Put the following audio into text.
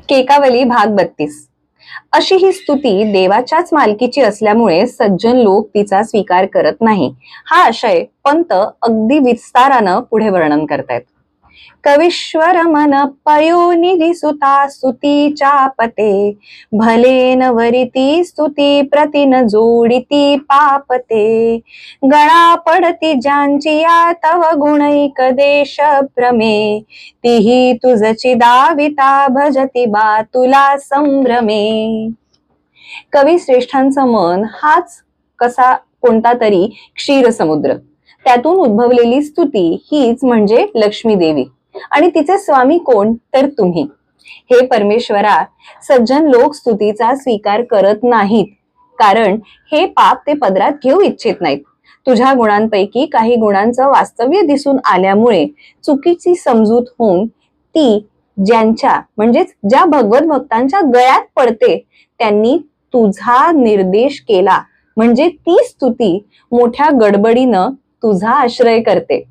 केकावली भाग 32. अशी ही स्तुती देवाच्याच मालकीची असल्यामुळे सज्जन लोक तिचा स्वीकार करत नाही, हा आशय पंत अगदी विस्तारानं पुढे वर्णन करतायत. कवीश्वर मन पयोनिधी सुता स्तुतीच्या पते, भले न वरिती स्तुती प्रति न जोडिती पापते. गळा पडती ज्यांची या तव गुणैक देश भ्रमे, तीही तुझची दाविता भजती बा तुला संभ्रमे. कवी श्रेष्ठांचं मन हाच कसा कोणता तरी क्षीर समुद्र, त्यातून उद्भवलेली स्तुती हीच म्हणजे लक्ष्मी देवी आणि तिचे स्वामी कोण तर तुम्ही. हे परमेश्वरा, सज्जन लोक स्तुतीचा स्वीकार करत नाहीत, कारण हे पाप ते पदरात घेऊ इच्छित नाहीत. तुझ्या गुणांपैकी काही गुणांचं वास्तव्य दिसून आल्यामुळे चुकीची समजूत होऊन ती ज्यांच्या म्हणजेच ज्या भगवत भक्तांच्या गळ्यात पडते त्यांनी तुझा निर्देश केला, म्हणजे ती स्तुती मोठ्या गडबडीनं तुझा आश्रय करते.